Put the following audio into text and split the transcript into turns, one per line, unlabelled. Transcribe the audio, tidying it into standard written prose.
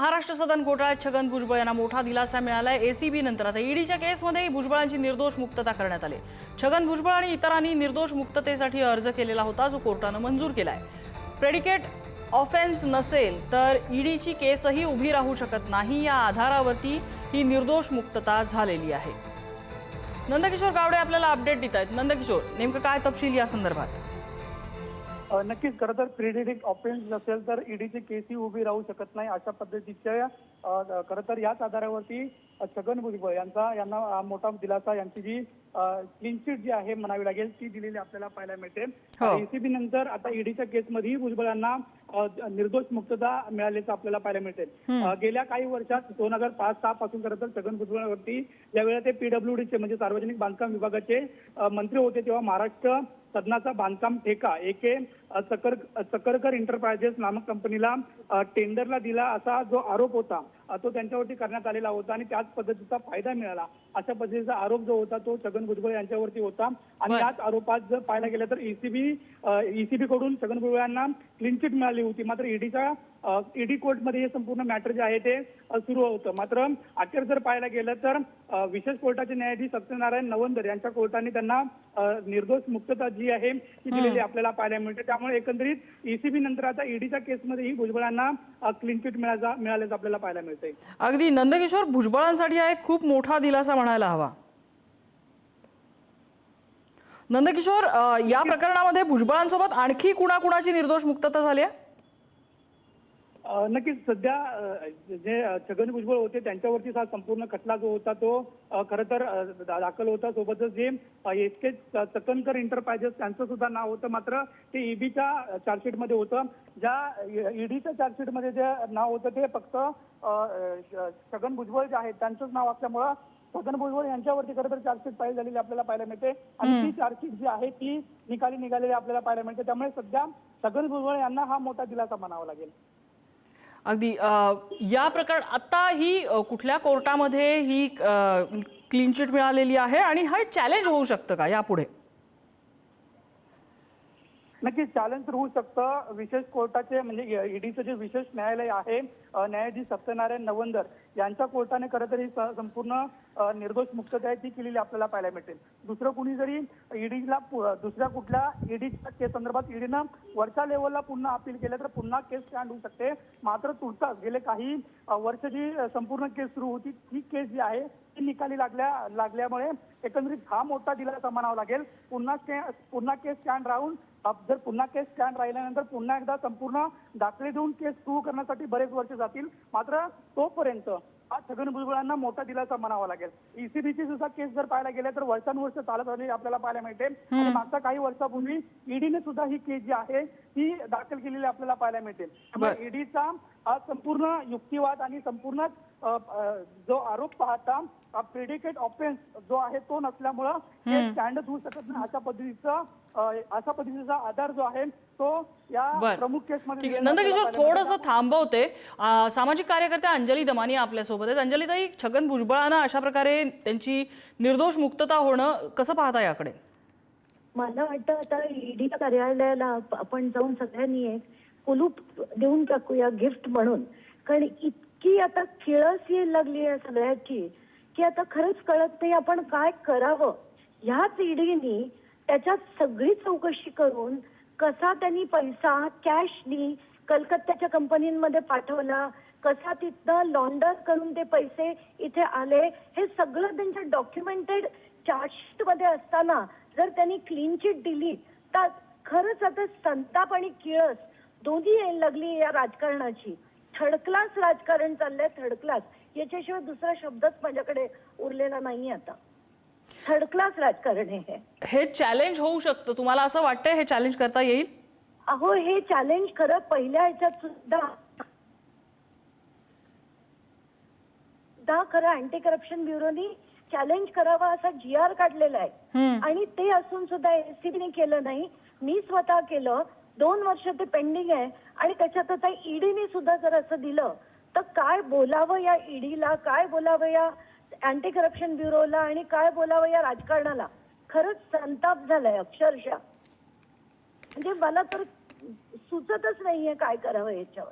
महाराष्ट्र सदन घोटाळ्यात छगन भुजबळ यांना मोठा दिलासा मिळालाय। एसीबी नंतर आता ईडीच्या केसमध्ये भुजबळांची निर्दोष मुक्तता करण्यात आली। छगन भुजबळ आणि इतरांनी निर्दोष मुक्ततेसाठी अर्ज केलेला होता, जो कोर्टाने मंजूर केलाय। प्रेडिकेट ऑफेन्स नसेल तर ईडीची केसही उभी राहू शकत नाही, या आधारावरती ही निर्दोष मुक्तता झालेली आहे। नंदकिशोर गावडे आपल्याला अपडेट देत आहेत। नंदकिशोर, नेमकं काय तपशील या संदर्भात?
नक्कीच खरं तर प्रिडिक्ट ऑफेन्स नसेल तर ईडीची केसही उभी राहू शकत नाही, अशा पद्धतीच्या खरं तर याच आधारावरती छगन भुजबळ यांना मोठा दिलासा, यांची जी क्लीन चिट जी आहे म्हणावी लागेल ती दिलेली आपल्याला पाहायला मिळते। एसीबी नंतर आता ईडीच्या केसमध्येही भुजबळांना निर्दोष मुक्तता मिळाल्याचं आपल्याला पाहायला मिळते। गेल्या काही वर्षात 2005-06 पासून खरं तर छगन भुजबळांवरती ज्यावेळेला ते पीडब्ल्यूडीचे म्हणजे सार्वजनिक बांधकाम विभागाचे मंत्री होते, तेव्हा महाराष्ट्र सदनाचा बांधकाम ठेका एके सकरकर एंटरप्राइजेस नामक कंपनीला टेंडरला दिला, असा जो आरोप होता तो त्यांच्यावरती करण्यात आलेला होता आणि त्याच पद्धतीचा फायदा मिळाला, अशा पद्धतीचा आरोप जो होता तो छगन भुजबळ यांच्यावरती होता। आणि याच आरोपात जर पाहायला गेलं तर ईसीबी कडून छगन भुजबळ यांना क्लीन चिट मिळाली होती। मात्र ईडी कोर्टमध्ये हे संपूर्ण मॅटर जे आहे ते सुरू होतं। मात्र अखेर जर पाहायला गेलं तर विशेष कोर्टाचे न्यायाधीश सत्यनारायण नवंदर यांच्या कोर्टाने त्यांना निर्दोष मुक्तता जी आहे ती दिलेली आपल्याला पाहायला मिळते। त्यामुळे एकंदरीत ईसीबी नंतर आता ईडीच्या केसमध्येही भुजबळांना क्लीन चिट मिळाल्याचं आपल्याला पाहायला मिळतंय।
अगदी नंदकिशोर, भुजबळांसाठी हा एक खूप मोठा दिलासा म्हणायला हवा। नंदकिशोर, या प्रकरणामध्ये भुजबळांसोबत आणखी कुणाकुणाची निर्दोष मुक्तता झाली आहे?
नक्कीच सध्या जे छगन भुजबळ होते त्यांच्यावरती हा संपूर्ण खटला जो होता तो खरं तर दाखल होता। सोबतच जे एसके सकरकर एंटरप्राइजेस त्यांचं सुद्धा नाव होतं, मात्र ते ईडीच्या चार्जशीटमध्ये होतं। ज्या ईडीच्या चार्जशीटमध्ये जे नाव होतं ते फक्त छगन भुजबळ जे आहेत त्यांचंच नाव असल्यामुळं छगन भुजबळ यांच्यावरती खरं तर चार्जशीट फाईल झालेली आपल्याला पाहायला मिळते आणि ती चार्जशीट जी आहे ती निकाली निघालेली आपल्याला पाहायला मिळते। त्यामुळे सध्या छगन भुजबळ यांना हा मोठा दिलासा म्हणावा लागेल।
अगदी या प्रकार आता ही कुठल्या कोर्टामध्ये ही क्लीन चिट मिळालेली आहे आणि हा चॅलेंज होऊ शकतं का यापुढे?
नक्कीच चॅलेंज होऊ शकतं। विशेष कोर्टाचे म्हणजे ईडीचं जे विशेष न्यायालय आहे, न्यायाधीश सत्यनारायण नवंदर यांच्या कोर्टाने खरं तरी संपूर्ण निर्दोष मुक्तता आहे ती केलेली आपल्याला पाहायला मिळते। दुसरं कुणी जरी ईडीला दुसऱ्या कुठल्या ईडीच्या केस संदर्भात ईडीनं वरच्या लेवलला पुन्हा अपील केलं तर पुन्हा केस स्टँड होऊ शकते। मात्र तुर्तास गेले काही वर्ष जी संपूर्ण केस सुरू होती ती केस जी आहे ती निकाली लागल्यामुळे एकंदरीत हा मोठा दिलासा म्हणावा लागेल। पुन्हा केस स्टँड राहून जर पुन्हा केस स्टँड राहिल्यानंतर पुन्हा एकदा संपूर्ण दाखले देऊन केस सुरू करण्यासाठी बरेच वर्ष जातील। मात्र तोपर्यंत हा छगन भुजबळांना मोठा दिलासा म्हणावा लागेल। ईसीबीची सुद्धा केस जर पाहायला गेल्या तर वर्षानुवर्ष चालत आलेली आपल्याला पाहायला मिळते आणि मागच्या काही वर्षापूर्वी ईडीने सुद्धा ही केस जी आहे ती दाखल केलेली आपल्याला पाहायला मिळते। त्यामुळे ईडीचा हा संपूर्ण युक्तिवाद आणि संपूर्ण जो आरोप पाहता प्रेडिकेट ऑफेन्स जो आहे तो नसल्यामुळं हे स्टँडच होऊ शकत नाही, अशा पद्धतीचा आधार जो आहे तो या प्रमुख केसमध्ये।
नंदकिशोर, थोडंसं थांबवते। सामाजिक कार्यकर्त्या अंजली दमानी आपल्यासोबत आहेत। अंजलीताई, छगन भुजबळांना अशा प्रकारे त्यांची निर्दोष मुक्तता होणं कसं पाहता याकडे?
मला वाटतं आता ईडीच्या कार्यालयाला आपण जाऊन सगळ्यांनी एक कुलूप देऊन टाकूया गिफ्ट म्हणून, कारण इतकी आता किळस यायला लागली आहे सगळ्याची की आता खरंच कळत नाही आपण काय करावं। ह्याच ईडीनी त्याच्यात सगळी चौकशी करून कसा त्यांनी पैसा कॅशनी कलकत्त्याच्या कंपनीमध्ये पाठवला, कसा तिथं लॉन्डर करून ते पैसे इथे आले, हे सगळं त्यांच्या डॉक्युमेंटेड चार्जशीट मध्ये असताना जर त्यांनी क्लीन चिट दिली तर खरंच आता संताप आणि किळस दोन्ही यायला लागली या राजकारणाची। थर्ड क्लास राजकारण चाललंय, थर्ड क्लास, याच्याशिवाय दुसरा शब्दच माझ्याकडे उरलेला नाही आता। थर्ड क्लास राजकारण हे
चॅलेंज होऊ शकतं, तुम्हाला असं वाटतंय हे चॅलेंज करता येईल?
अहो, हे चॅलेंज खरं पहिल्या ह्याच्यात सुद्धा खरं अँटी करप्शन ब्युरोनी चॅलेंज करावा असा GR काढलेला आहे आणि ते असून सुद्धा एसीबीने केलं नाही। मी स्वतः केलं, 2 वर्ष ते पेंडिंग आहे आणि त्याच्यात आता ईडीने सुद्धा जर असं दिलं तर काय बोलावं या ईडीला, काय बोलावं या अँटी करप्शन ब्युरोला आणि काय बोलावं या राजकारणाला। खरंच संताप झालाय अक्षरशः, म्हणजे मला तर सुचतच नाहीये काय करावं याच्यावर।